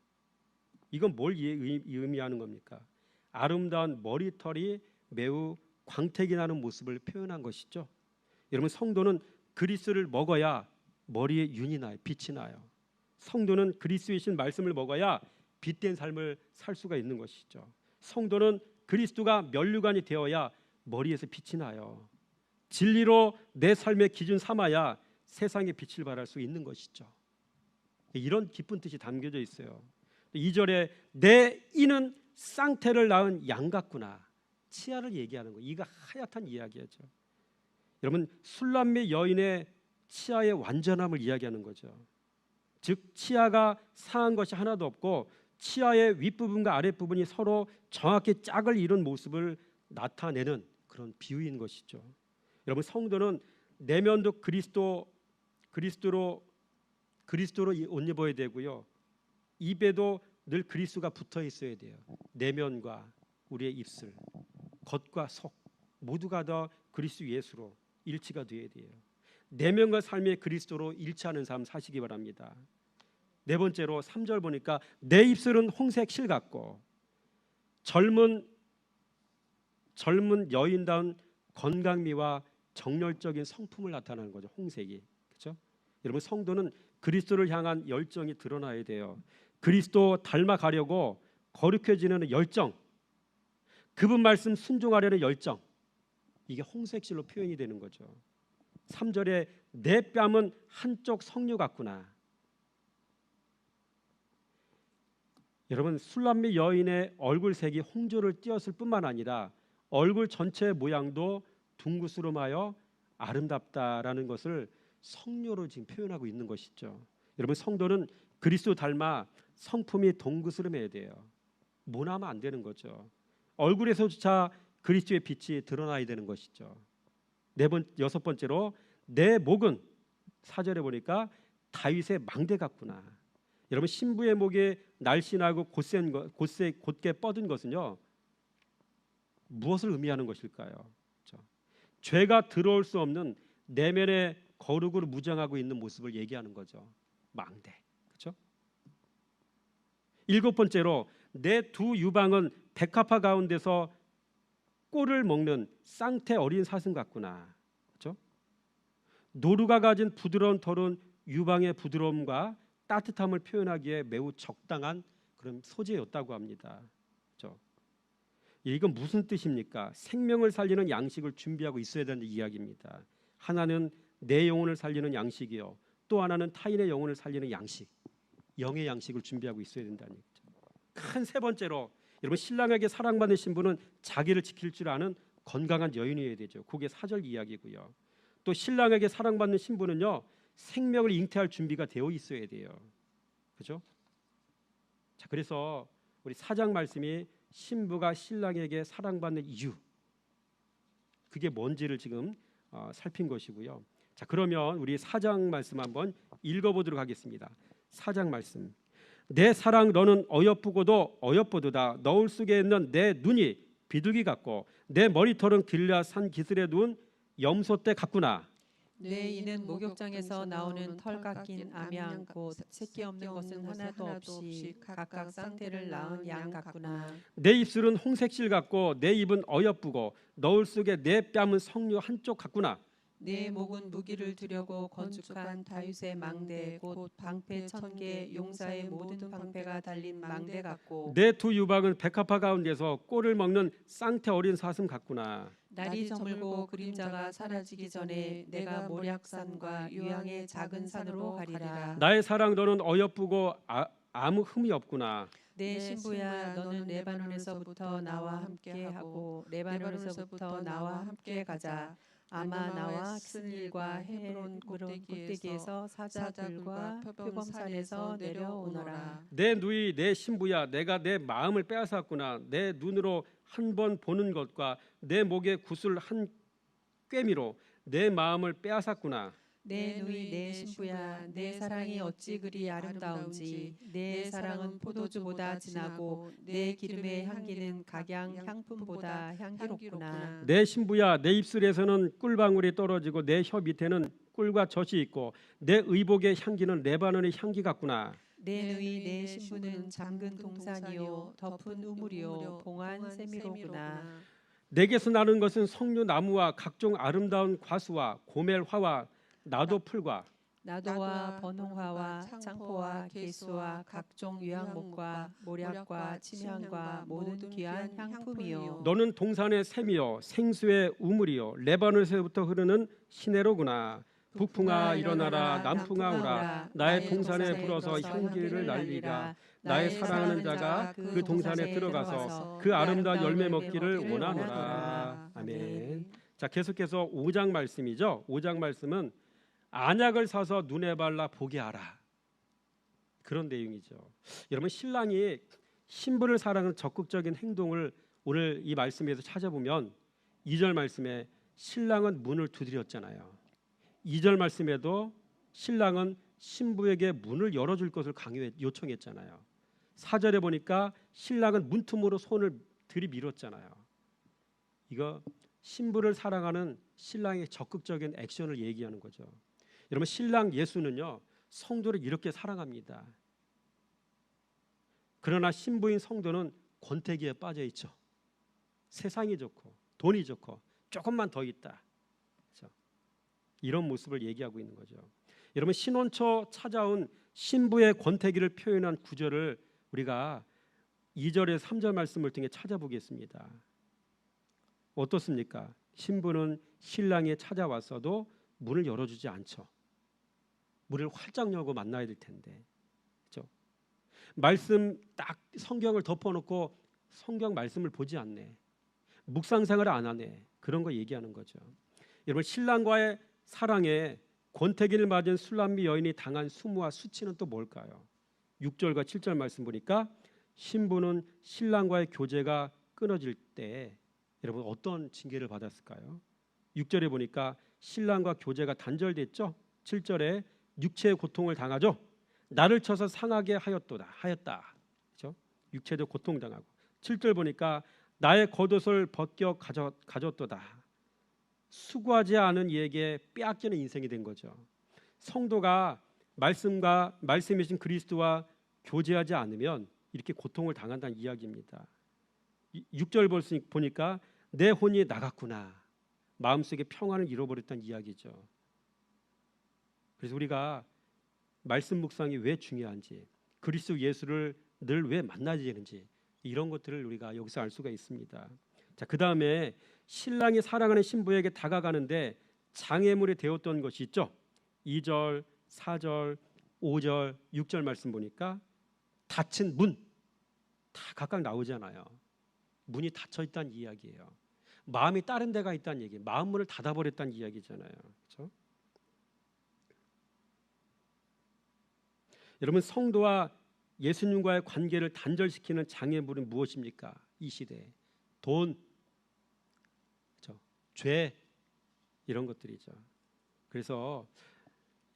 이건 뭘 의미하는 겁니까? 아름다운 머리털이 매우 광택이 나는 모습을 표현한 것이죠. 여러분 성도는 그리스도를 먹어야 머리에 윤이 나요. 빛이 나요. 성도는 그리스도이신 말씀을 먹어야 빛된 삶을 살 수가 있는 것이죠. 성도는 그리스도가 면류관이 되어야 머리에서 빛이 나요. 진리로 내 삶의 기준 삼아야 세상의 빛을 발할 수 있는 것이죠. 이런 깊은 뜻이 담겨져 있어요. 2절에 내 이는 쌍태를 낳은 양 같구나. 치아를 얘기하는 거. 이가 하얗단 이야기하죠. 여러분 술람미 여인의 치아의 완전함을 이야기하는 거죠. 즉 치아가 상한 것이 하나도 없고 치아의 윗부분과 아랫부분이 서로 정확히 짝을 이룬 모습을 나타내는 그런 비유인 것이죠. 여러분 성도는 내면도 그리스도로 옷 입어야 되고요. 입에도 늘 그리스도가 붙어 있어야 돼요. 내면과 우리의 입술, 겉과 속 모두가 다 그리스도 예수로 일치가 되어야 돼요. 내면과 삶의 그리스도로 일치하는 삶 사시기 바랍니다. 네 번째로 3절 보니까 내 입술은 홍색 실 같고 젊은 여인다운 건강미와 정열적인 성품을 나타내는 거죠. 홍색이. 그렇죠? 여러분 성도는 그리스도를 향한 열정이 드러나야 돼요. 그리스도 닮아가려고 거룩해지는 열정, 그분 말씀 순종하려는 열정, 이게 홍색실로 표현이 되는 거죠. 3절에 내 뺨은 한쪽 석류 같구나. 여러분 술람미 여인의 얼굴색이 홍조를 띄었을 뿐만 아니라 얼굴 전체의 모양도 둥그스름하여 아름답다라는 것을 석류로 지금 표현하고 있는 것이죠. 여러분 성도는 그리스도 닮아 성품이 동그스름해야 돼요. 모나면 안 되는 거죠. 얼굴에서조차 그리스도의 빛이 드러나야 되는 것이죠. 여섯 번째로 내 목은 4절에 보니까 다윗의 망대 같구나. 여러분 신부의 목에 날씬하고 곧게 뻗은 것은요 무엇을 의미하는 것일까요? 그렇죠? 죄가 들어올 수 없는 내면의 거룩으로 무장하고 있는 모습을 얘기하는 거죠. 망대. 그렇죠? 7번째로 내 두 유방은 백합화 가운데서 꼴을 먹는 쌍태 어린 사슴 같구나. 그렇죠? 노루가 가진 부드러운 털은 유방의 부드러움과 따뜻함을 표현하기에 매우 적당한 그런 소재였다고 합니다. 그렇죠? 이건 무슨 뜻입니까? 생명을 살리는 양식을 준비하고 있어야 되는 이야기입니다. 하나는 내 영혼을 살리는 양식이요, 또 하나는 타인의 영혼을 살리는 양식, 영의 양식을 준비하고 있어야 된다는 얘기죠. 큰 세 번째로 여러분, 신랑에게 사랑받는 신부는 자기를 지킬 줄 아는 건강한 여인이어야 되죠. 그게 4절 이야기고요. 또 신랑에게 사랑받는 신부는요, 생명을 잉태할 준비가 되어 있어야 돼요. 그렇죠? 자, 그래서 우리 4장 말씀이 신부가 신랑에게 사랑받는 이유, 그게 뭔지를 지금 살핀 것이고요. 자, 그러면 우리 4장 말씀 한번 읽어보도록 하겠습니다. 4장 말씀. 내 사랑 너는 어여쁘고도 어여쁘도다. 너울 속에 있는 내 눈이 비둘기 같고 내 머리털은 길라 산 기슬에 누운 염소떼 같구나. 내 이는 목욕장에서 나오는 털 깎인 암이 않고 새끼 없는 것은 하나도 없이 각각 쌍태를 낳은 양 같구나. 내 입술은 홍색실 같고 내 입은 어여쁘고 너울 속에 내 뺨은 석류 한쪽 같구나. 내 목은 무기를 두려고 건축한 다윗의 망대 곧 방패 1000개 용사의 모든 방패가 달린 망대 같고 내 두 유방은 백합화 가운데서 꼴을 먹는 쌍태 어린 사슴 같구나. 날이 저물고 그림자가 사라지기 전에 내가 모략산과 유양의 작은 산으로 가리라. 나의 사랑 너는 어여쁘고 아무 흠이 없구나. 내 신부야 너는 레바논에서부터 나와 함께하고 레바논에서부터 나와 함께 가자. 아마 나와 스닐과 헤브론 꼭대기에서 사자굴과 표범산에서 내려오너라. 내 누이 내 신부야, 내가 내 마음을 빼앗았구나. 내 눈으로 한 번 보는 것과 내 목에 구슬 한 꿰미로 내 마음을 빼앗았구나. 내 누이 내 신부야 내 사랑이 어찌 그리 아름다운지 내 사랑은 포도주보다 진하고 내 기름의 향기는 각양 향품보다 향기롭구나. 내 신부야, 내 입술에서는 꿀방울이 떨어지고 내 혀 밑에는 꿀과 젖이 있고 내 의복의 향기는 레바논의 향기 같구나. 내 누이 내 신부는 잠근 동산이요 덮은 우물이요 봉한 세미로구나. 내게서 나는 것은 석류 나무와 각종 아름다운 과수와 고멜화와 나도 풀과 나도와 번홍화와 창포와 개수와 각종 유향목과 모략과 침향과 모든 귀한 향품이요. 너는 동산의 샘이요 생수의 우물이요 레바논에서부터 흐르는 시내로구나. 북풍아 일어나라, 남풍아 오라. 나의 동산에 불어서 향기를 날리라. 나의 사랑하는 자가 그 동산에 들어가서 그 아름다운 열매 먹기를 원하노라. 아멘. 자, 계속해서 5장 말씀이죠. 5장 말씀은 안약을 사서 눈에 발라 보게 하라, 그런 내용이죠. 여러분, 신랑이 신부를 사랑하는 적극적인 행동을 오늘 이 말씀에서 찾아보면 2절 말씀에 신랑은 문을 두드렸잖아요. 2절 말씀에도 신랑은 신부에게 문을 열어줄 것을 요청했잖아요. 4절에 보니까 신랑은 문틈으로 손을 들이밀었잖아요. 이거 신부를 사랑하는 신랑의 적극적인 액션을 얘기하는 거죠. 여러분, 신랑 예수는요 성도를 이렇게 사랑합니다. 그러나 신부인 성도는 권태기에 빠져 있죠. 세상이 좋고 돈이 좋고 조금만 더 있다, 그렇죠? 이런 모습을 얘기하고 있는 거죠. 여러분, 신혼 초 찾아온 신부의 권태기를 표현한 구절을 우리가 2절에서 3절 말씀을 통해 찾아보겠습니다. 어떻습니까? 신부는 신랑이 찾아왔어도 문을 열어주지 않죠. 문을 활짝 열고 만나야 될 텐데, 그렇죠? 말씀 딱 성경을 덮어놓고 성경 말씀을 보지 않네, 묵상생활을 안 하네, 그런 거 얘기하는 거죠. 여러분, 신랑과의 사랑에 권태기를 맞은 술람미 여인이 당한 수모와 수치는 또 뭘까요? 6절과 7절 말씀 보니까 신부는 신랑과의 교제가 끊어질 때 여러분 어떤 징계를 받았을까요? 6절에 보니까 신랑과 교제가 단절됐죠. 7절에 육체의 고통을 당하죠. 나를 쳐서 상하게 하였다. 그렇죠? 육체도 고통당하고. 7절 보니까 나의 겉옷을 벗겨 가졌도다. 수고하지 않은 이에게 빼앗기는 인생이 된 거죠. 성도가 말씀이신 그리스도와 교제하지 않으면 이렇게 고통을 당한다는 이야기입니다. 6절 보니까 내 혼이 나갔구나. 마음속에 평안을 잃어버렸다는 이야기죠. 그래서 우리가 말씀 묵상이 왜 중요한지, 그리스도 예수를 늘 왜 만나야 되는지 이런 것들을 우리가 여기서 알 수가 있습니다. 자, 그다음에 신랑이 사랑하는 신부에게 다가가는데 장애물이 되었던 것이 있죠. 2절, 4절, 5절, 6절 말씀 보니까 닫힌 문 다 각각 나오잖아요. 문이 닫혀 있다는 이야기예요. 마음이 다른 데가 있다는 얘기, 마음 문을 닫아버렸다는 이야기잖아요. 그렇죠? 여러분, 성도와 예수님과의 관계를 단절시키는 장애물은 무엇입니까? 이 시대에 돈, 그렇죠? 죄, 이런 것들이죠. 그래서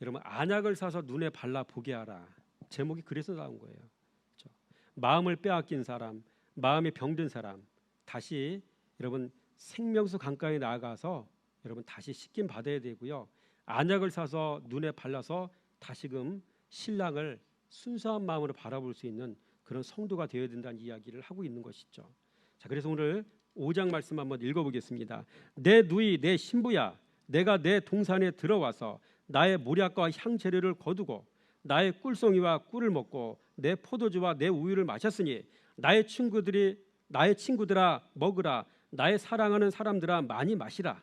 여러분, 안약을 사서 눈에 발라 보게 하라. 제목이 그래서 나온 거예요. 그렇죠? 마음을 빼앗긴 사람, 마음이 병든 사람, 다시 여러분 생명수 강가에 나아가서 여러분 다시 씻김 받아야 되고요. 안약을 사서 눈에 발라서 다시금 신랑을 순수한 마음으로 바라볼 수 있는 그런 성도가 되어야 된다는 이야기를 하고 있는 것이죠. 자, 그래서 오늘 5장 말씀 한번 읽어보겠습니다. 내 누이 내 신부야, 내가 내 동산에 들어와서 나의 모략과 향재료를 거두고 나의 꿀송이와 꿀을 먹고 내 포도주와 내 우유를 마셨으니 나의 친구들아 먹으라. 나의 사랑하는 사람들아 많이 마시라.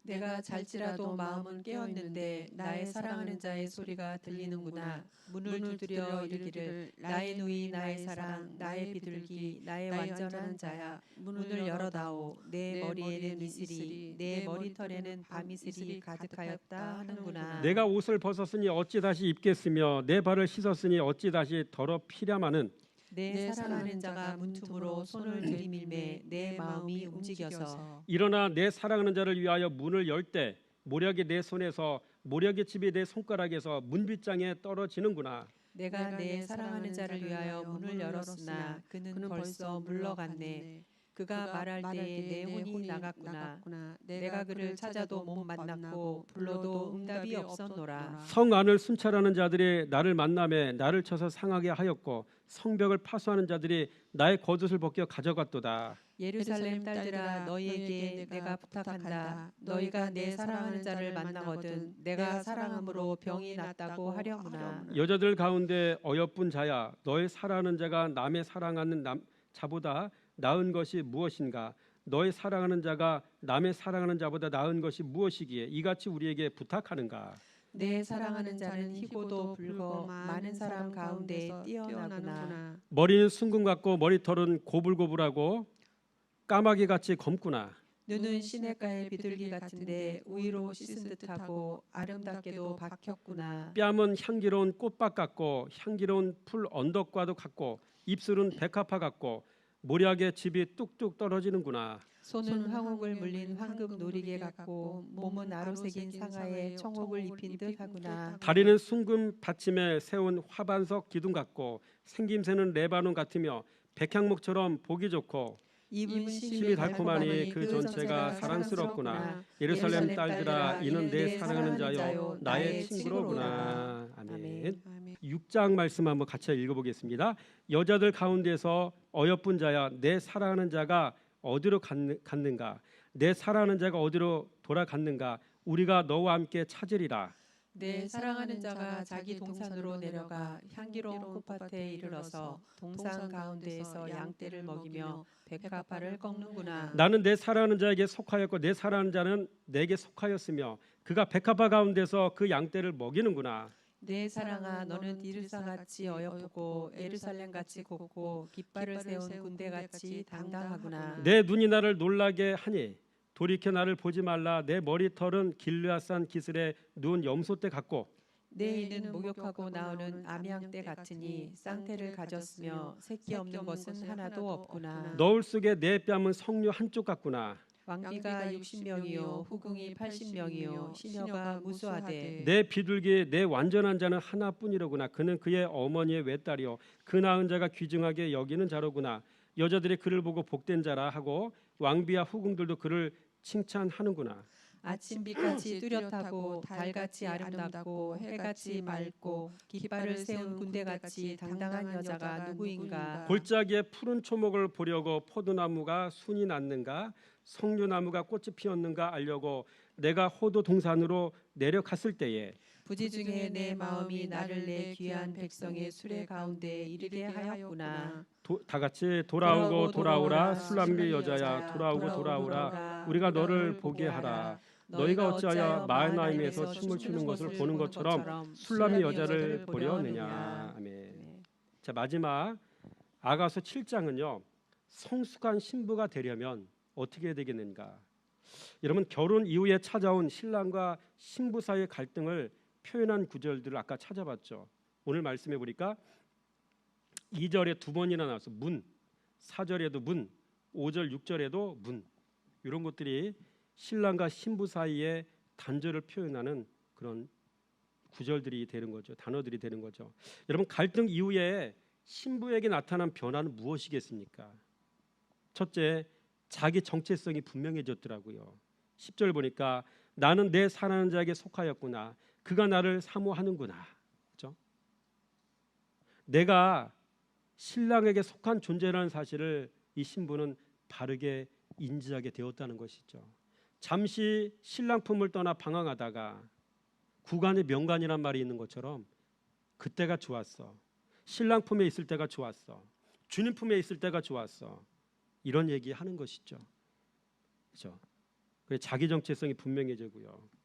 내가 잘지라도 마음은 깨었는데 나의 사랑하는 자의 소리가 들리는구나. 문을 두드려 이르기를 나의 누이 나의 사랑 나의 비둘기 나의 완전한 자야, 문을 열어다오. 내 머리에는 이슬이 내 머리털에는 밤이슬이 가득하였다 하는구나. 내가 옷을 벗었으니 어찌 다시 입겠으며 내 발을 씻었으니 어찌 다시 더럽히랴마는 내 사랑하는 자가 문틈으로 손을 들이밀매 내 마음이 움직여서 일어나 내 사랑하는 자를 위하여 문을 열 때 모략이 내 손에서 모략의 집이 내 손가락에서 문빗장에 떨어지는구나. 내가 내 사랑하는 자를 위하여 문을 열었으나 그는 벌써 물러갔네. 그가 말할 때에 내 혼이 나갔구나. 내가 그를 찾아도 못 만났고 불러도 응답이 없었노라. 성 안을 순찰하는 자들이 나를 만나매 나를 쳐서 상하게 하였고 성벽을 파수하는 자들이 나의 겉옷을 벗겨 가져갔도다. 예루살렘 딸들아, 너희에게 내가 부탁한다. 너희가 내 사랑하는 자를 만나거든 내가 사랑함으로 병이 낫다고 하려무나. 여자들 가운데 어여쁜 자야, 너의 사랑하는 자가 남의 사랑하는 자보다 나은 것이 무엇인가? 너의 사랑하는 자가 남의 사랑하는 자보다 나은 것이 무엇이기에 이같이 우리에게 부탁하는가? 내 사랑하는 자는 희고도 붉어 많은 사람 가운데 뛰어나구나. 머리는 순금 같고 머리털은 고불고불하고 까마귀같이 검구나. 눈은 시냇가의 비둘기 같은데 우유로 씻은 듯하고 아름답게도 박혔구나. 뺨은 향기로운 꽃밭 같고 향기로운 풀 언덕과도 같고 입술은 백합화 같고 모략의 집이 뚝뚝 떨어지는구나. 손은 황옥을 물린 황금 놀이개 같고 몸은 아로새긴 상아에 청옥을 입힌 듯하구나. 다리는 순금 받침에 세운 화반석 기둥 같고 생김새는 레바논 같으며 백향목처럼 보기 좋고 입은 심이 달콤하니 그 전체가 사랑스럽구나. 예루살렘 딸들아, 이는 내 사랑하는 자요 나의 친구로구나. 아멘. 6장 말씀 한번 같이 읽어보겠습니다. 여자들 가운데서 어여쁜 자야, 내 사랑하는 자가 어디로 갔는가? 내 사랑하는 자가 어디로 돌아갔는가? 우리가 너와 함께 찾으리라. 내 사랑하는 자가 자기 동산으로 내려가 향기로운 꽃밭에 이르러서 동산 가운데에서 양떼를 먹이며 백합화를 꺾는구나. 나는 내 사랑하는 자에게 속하였고 내 사랑하는 자는 내게 속하였으며 그가 백합화 가운데서 그 양떼를 먹이는구나. 내 사랑아, 너는 디르사같이 어여쁘고 예루살렘같이 곱고 깃발을 세운 군대같이 당당하구나. 내 눈이 나를 놀라게 하니 돌이켜 나를 보지 말라. 내 머리털은 길르앗산 기슬에 누운 염소떼 같고 내 이는 목욕하고 나오는 암양떼 같으니 쌍태를 가졌으며 새끼 없는 것은 하나도 없구나. 너울 속에 내 뺨은 석류 한쪽 같구나. 왕비가 60명이요 후궁이 80명이요 시녀가 무수하되 내 비둘기 내 완전한 자는 하나뿐이로구나. 그는 그의 어머니의 외딸이요 그 낳은 자가 귀중하게 여기는 자로구나. 여자들이 그를 보고 복된 자라 하고 왕비와 후궁들도 그를 칭찬하는구나. 아침빛같이 뚜렷하고 달같이 아름답고 해같이 맑고 깃발을 세운 군대같이 당당한 여자가 누구인가? 골짜기에 푸른 초목을 보려고 포도나무가 순이 났는가? 석류나무가 꽃이 피었는가 알려고 내가 호도 동산으로 내려갔을 때에 부지 중에 내 마음이 나를 내 귀한 백성의 수레 가운데 이르게 하였구나. 다 같이 돌아오고 돌아오라 술람비 여자야 돌아오고 돌아오라 우리가 너를 보게 하라. 너희가 어찌하여 마하나임에서 춤을 추는 것을 보는 것처럼 술람미 여자를 보려느냐. 아멘. 자, 마지막 아가서 7장은요. 성숙한 신부가 되려면 어떻게 해야 되겠는가? 여러분, 결혼 이후에 찾아온 신랑과 신부 사이의 갈등을 표현한 구절들을 아까 찾아봤죠. 오늘 말씀해 보니까 2절에 두 번이나 나와서 문, 4절에도 문, 5절, 6절에도 문. 이런 것들이 신랑과 신부 사이의 단절을 표현하는 그런 구절들이 되는 거죠. 단어들이 되는 거죠. 여러분, 갈등 이후에 신부에게 나타난 변화는 무엇이겠습니까? 첫째, 자기 정체성이 분명해졌더라고요. 10절 보니까 나는 내 사랑하는 자에게 속하였구나. 그가 나를 사모하는구나. 그렇죠? 내가 신랑에게 속한 존재라는 사실을 이 신부는 바르게 인지하게 되었다는 것이죠. 잠시 신랑 품을 떠나 방황하다가 구간의 명간이란 말이 있는 것처럼 그때가 좋았어. 신랑 품에 있을 때가 좋았어. 주님 품에 있을 때가 좋았어. 이런 얘기하는 것이죠. 그렇죠? 그래서 자기 정체성이 분명해지고요.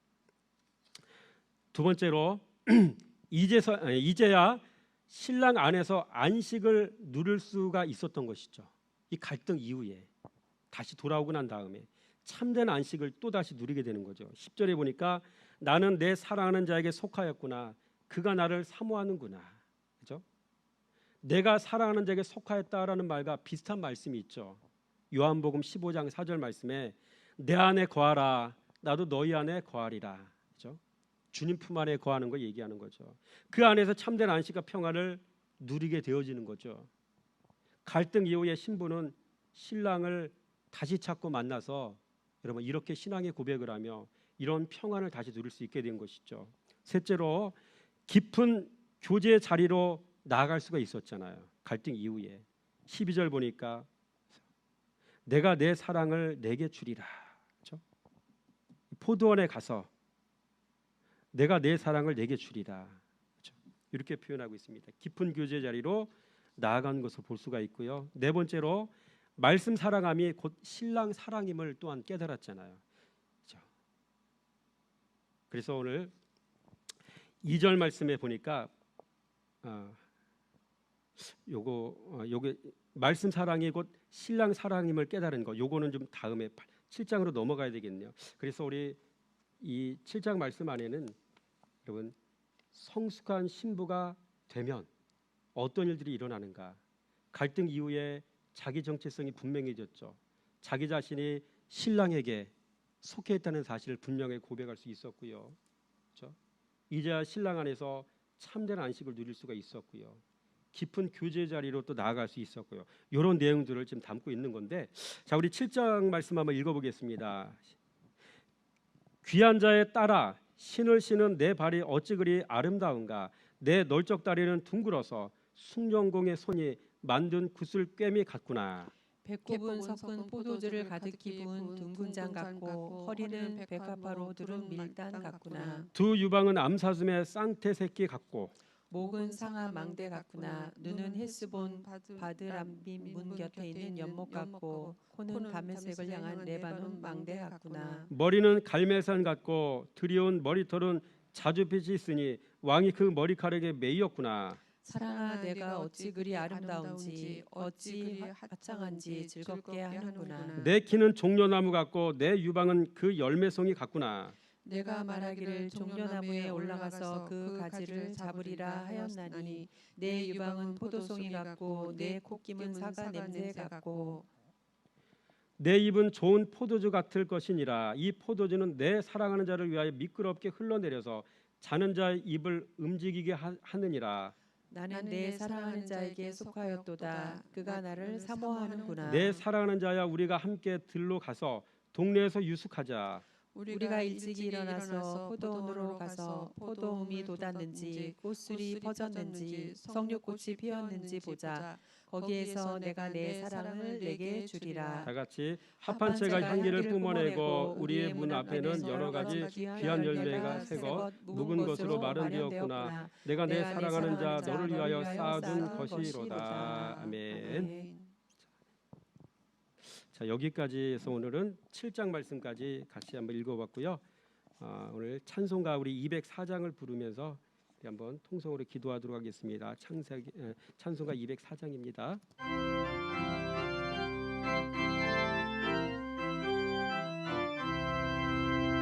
두 번째로 이제야 신랑 안에서 안식을 누릴 수가 있었던 것이죠. 이 갈등 이후에 다시 돌아오고 난 다음에 참된 안식을 또 다시 누리게 되는 거죠. 10절에 보니까 나는 내 사랑하는 자에게 속하였구나. 그가 나를 사모하는구나. 그렇죠? 내가 사랑하는 자에게 속하였다라는 말과 비슷한 말씀이 있죠. 요한복음 15장 4절 말씀에 내 안에 거하라. 나도 너희 안에 거하리라. 그렇죠? 주님 품 안에 거하는 걸 얘기하는 거죠. 그 안에서 참된 안식과 평안을 누리게 되어지는 거죠. 갈등 이후에 신부는 신랑을 다시 찾고 만나서 여러분 이렇게 신앙의 고백을 하며 이런 평안을 다시 누릴 수 있게 된 것이죠. 셋째로 깊은 교제의 자리로 나아갈 수가 있었잖아요. 갈등 이후에 12절 보니까 내가 내 사랑을 내게 주리라. 그렇죠? 포도원에 가서 내가 내 사랑을 내게 주리라. 그렇죠? 이렇게 표현하고 있습니다. 깊은 교제 자리로 나아간 것을 볼 수가 있고요. 네 번째로 말씀 사랑함이 곧 신랑 사랑임을 또한 깨달았잖아요. 그렇죠? 그래서 오늘 2절 말씀에 보니까 요게 말씀 사랑이 곧 신랑 사랑임을 깨달은 거. 요거는 좀 다음에 7장으로 넘어가야 되겠네요. 그래서 우리 이 7장 말씀 안에는 여러분 성숙한 신부가 되면 어떤 일들이 일어나는가? 갈등 이후에 자기 정체성이 분명해졌죠. 자기 자신이 신랑에게 속해 있다는 사실을 분명히 고백할 수 있었고요. 그렇죠? 이제야 신랑 안에서 참된 안식을 누릴 수가 있었고요. 깊은 교제 자리로 또 나아갈 수 있었고요. 이런 내용들을 지금 담고 있는 건데, 자 우리 7장 말씀 한번 읽어보겠습니다. 귀한 자의 딸아 신을 신은 내 발이 어찌 그리 아름다운가. 내 널쩍 다리는 둥글어서 숭령공의 손이 만든 구슬꿰미 같구나. 배꼽은 섞은 포도주를 가득히 부은 둥근 장 같고 허리는 백합화로 두른 밀단 같구나. 두 유방은 암사슴의 쌍태 새끼 같고 목은 상아 망대 같구나. 눈은 헤스본 바드람빔 문 곁에 있는 연못 같고 코는 다메섹을 향한 레바논 망대 같구나. 머리는 갈매산 같고 드리운 머리털은 자주빛이 있으니 왕이 그 머리카락에 매이었구나. 사랑아 내가 어찌 그리 아름다운지 어찌 그리 화창한지 즐겁게 하는구나. 내 키는 종려나무 같고 내 유방은 그 열매송이 같구나. 내가 말하기를 종려나무에 올라가서 그 가지를 잡으리라 하였나니 내 유방은 포도송이 같고 내 콧김은 사과 냄새 같고 내 입은 좋은 포도주 같을 것이니라. 이 포도주는 내 사랑하는 자를 위하여 미끄럽게 흘러내려서 자는 자의 입을 움직이게 하느니라. 나는 내 사랑하는 자에게 속하였도다. 그가 나를 사모하는구나. 내 사랑하는 자야 우리가 함께 들로 가서 동네에서 유숙하자. 우리가 일찍이 일어나서 포도원으로 가서 포도음이 돋았는지 꽃술이 퍼졌는지 석류꽃이 피었는지 보자. 거기에서 내가 내 사랑을 내게 주리라. 다 같이 합한채가 향기를 뿜어내고 우리의 문 앞에는 여러 가지 귀한 열매가 새거 묵은 것으로 마련되었구나. 내가 내 사랑하는 자 너를 위하여 쌓아둔 것이로다. 아멘. 자, 여기까지 해서 오늘은 7장 말씀까지 같이 한번 읽어봤고요. 오늘 찬송가 우리 204장을 부르면서 한번 통성으로 기도하도록 하겠습니다. 찬송가 204장입니다.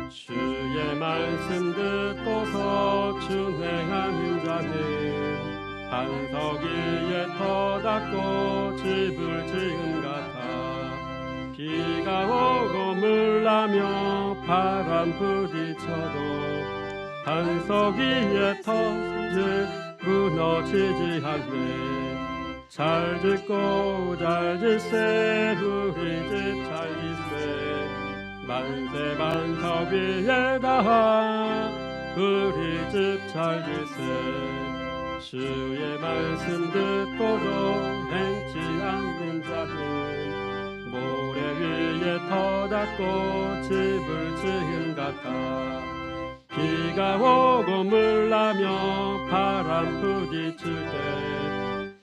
주의 말씀 듣고서 준행하는 자는 반석 위에 터닫고 집을 지은 같아. 비가 오고 물나며 바람 부딪혀도 반석 위에 터질 무너지지 않네. 잘 짓고 잘 짓세 우리 집 잘 짓세. 만세 반석 위에다 우리 집 잘 짓세. 주의 말씀 듣고도 행치 않는 자는 모래 위에 터닫고 집을 지은 같아. 비가 오고 물나며 바람 부딪힐 때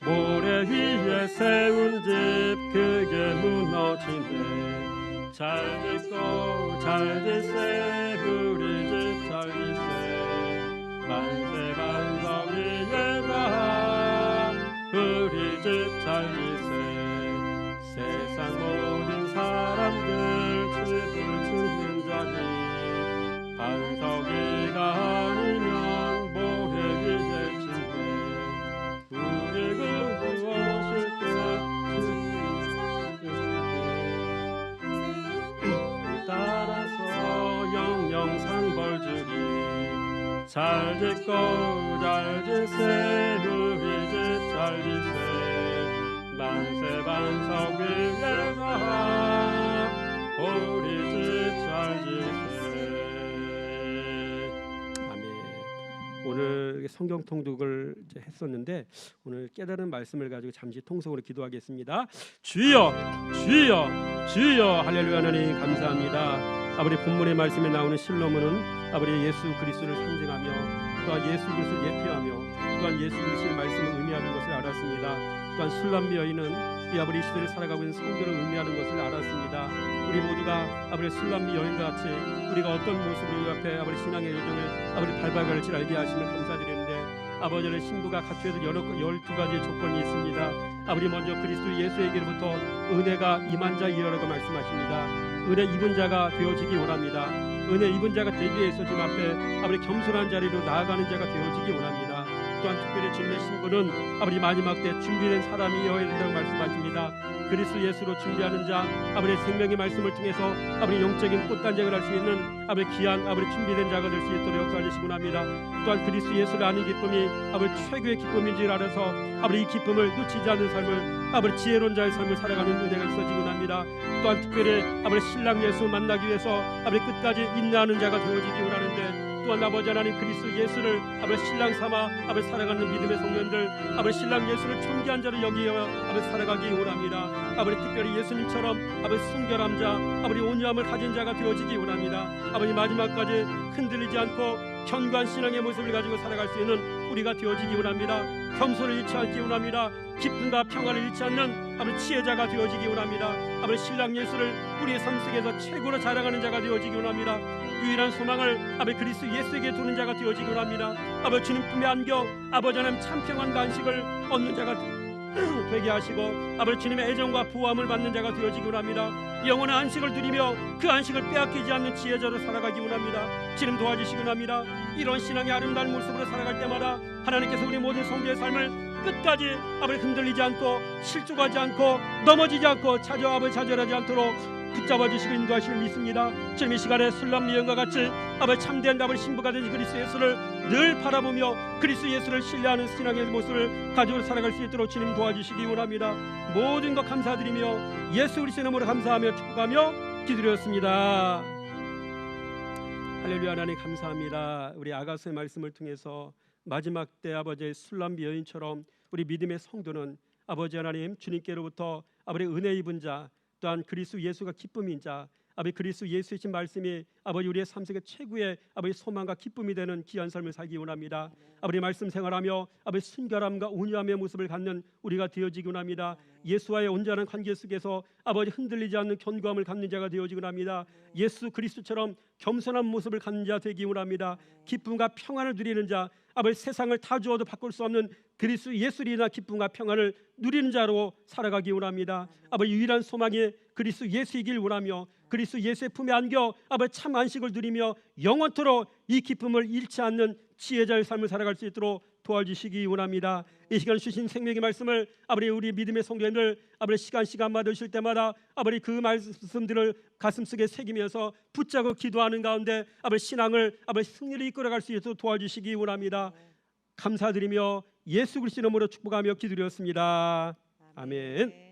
모래 위에 세운 집 그게 무너지네. 잘 짓고 잘 짓세 우리 집 잘 짓세. 만세 반석 위에다 우리 집 잘 짓세. 세상 모든 사람들 집을 짓는 자니 반석 위가 아니면 모래 위에 짓네. 우리 구주오실 때 따라서 영영 상벌 주리. 잘 짓고 잘 짓세 우리 집 잘 짓세. 만세 반석 위에다 우리 집 잘 짓세. 오늘 성경 통독을 이제 했었는데 오늘 깨달은 말씀을 가지고 잠시 통성으로 기도하겠습니다. 주여 주여 주여. 할렐루야. 하나님 감사합니다. 아버지 본문의 말씀에 나오는 실로몬은 아버지 예수 그리스도를 상징하며 또한 예수 그리스도를 예표하며 또한 예수 그리스도의 말씀을 의미하는 것을 알았습니다. 또한 술람비 여인은 이 아버지 시대를 살아가고 있는 성도를 의미하는 것을 알았습니다. 우리 모두가 아버지 술람비 여인과 같이 우리가 어떤 모습으로 앞에 아버지 신앙의 여정을 아버지 밟아갈지 알게 하시면 감사드리는데 아버지의 신부가 갖춰야 될 12가지의 조건이 있습니다. 아버지 먼저 그리스도 예수에게로부터 은혜가 임한 자 이르라고 말씀하십니다. 은혜 입은 자가 되어지기 원합니다. 은혜 입은 자가 되기 위해서 주님 앞에 아버지 겸손한 자리로 나아가는 자가 되어지기 원합니다. 또한 특별히 주님의 신부는 아버지 마지막 때 준비된 사람이어야 된다고 말씀하십니다. 그리스도 예수로 준비하는 자 아버지 생명의 말씀을 통해서 아버지 영적인 꽃단장을 할 수 있는 아버지 귀한 아버지 준비된 자가 될 수 있도록 역사하시기 원합니다. 또한 그리스도 예수를 아는 기쁨이 아버지 최고의 기쁨인 줄 알아서 아버지 이 기쁨을 놓치지 않는 삶을 아버지 지혜로운 자의 삶을 살아가는 은혜가 있어지기 원합니다. 또한 특별히 아버지 신랑 예수 만나기 위해서 아버지 끝까지 인내하는 자가 되어지기 원하는데 또한 아버지 하나님 그리스도 예수를 아버지 신랑 삼아 아버지 살아가는 믿음의 성년들 아버지 신랑 예수를 존귀한 자로 여기어 아버지 살아가기 원합니다. 아버지 특별히 예수님처럼 아버지 순결한 자 아버지 온유함을 가진 자가 되어지기 원합니다. 아버지 마지막까지 흔들리지 않고 견고한 신앙의 모습을 가지고 살아갈 수 있는 우리가 되어지기 원합니다. 겸손을 잃지 않기 원합니다. 기쁨과 평화를 잃지 않는 아버지 지혜자가 되어지기 원합니다. 아버지 신랑 예수를 우리의 삶 속에서 최고로 자랑하는 자가 되어지기 원합니다. 유일한 소망을 아버지 그리스도 예수에게 두는 자가 되어지기 원합니다. 아버지 주님 품에 안겨 아버지 하나님 참 평안과 안식을 얻는 자가 되게 하시고 아버지 주님의 애정과 보호함을 받는 자가 되어지기 원합니다. 영원한 안식을 누리며 그 안식을 빼앗기지 않는 지혜자로 살아가기 원합니다. 주님 도와주시기 원합니다. 이런 신앙의 아름다운 모습으로 살아갈 때마다 하나님께서 우리 모든 성도의 삶을 끝까지 아버지 흔들리지 않고 실족하지 않고 넘어지지 않고 아버지 좌절하지 않도록 붙잡아 주시고 인도하시길 믿습니다. 주님 이 시간에 술람리 여인과 같이 아버지 참된 아버지 신부가 된 그리스도 예수를 늘 바라보며 그리스도 예수를 신뢰하는 신앙의 모습을 가지고 살아갈 수 있도록 주님 도와주시기 원합니다. 모든 것 감사드리며 예수 그리스도의 이름으로 감사하며 축복하며 기도드렸습니다. 할렐루야. 하나님 감사합니다. 우리 아가서의 말씀을 통해서 마지막 때 아버지의 술람비 여인처럼 우리 믿음의 성도는 아버지 하나님 주님께로부터 아버지 은혜 입은 자, 또한 그리스도 예수가 기쁨인 자, 아버지 그리스도 예수이신 말씀이 아버지 우리의 삶 속에 최고의 아버지 소망과 기쁨이 되는 귀한 삶을 살기 원합니다. 아버지 말씀 생활하며 아버지 순결함과 온유함의 모습을 갖는 우리가 되어지기 원합니다. 예수와의 온전한 관계 속에서 아버지 흔들리지 않는 견고함을 갖는 자가 되어지기 원합니다. 예수 그리스도처럼 겸손한 모습을 갖는 자 되기 원합니다. 기쁨과 평안을 누리는 자, 아버지 세상을 다 주어도 바꿀 수 없는 그리스도 예수로 인한 기쁨과 평안을 누리는 자로 살아가기 원합니다. 아버지 유일한 소망이 그리스도 예수이길 원하며 그리스도 예수의 품에 안겨 아버지 참 안식을 누리며 영원토록 이 기쁨을 잃지 않는 지혜자의 삶을 살아갈 수 있도록 도와주시기 원합니다. 이 시간 주신 생명의 말씀을 아버지 우리 믿음의 성도님들 아버지 시간마다 오실 때마다 아버지 그 말씀들을 가슴속에 새기면서 붙잡고 기도하는 가운데 아버지 신앙을 아버지 승리를 이끌어갈 수 있도록 도와주시기 원합니다. 감사드리며 예수 그리스도 이름으로 축복하며 기도드렸습니다. 아멘.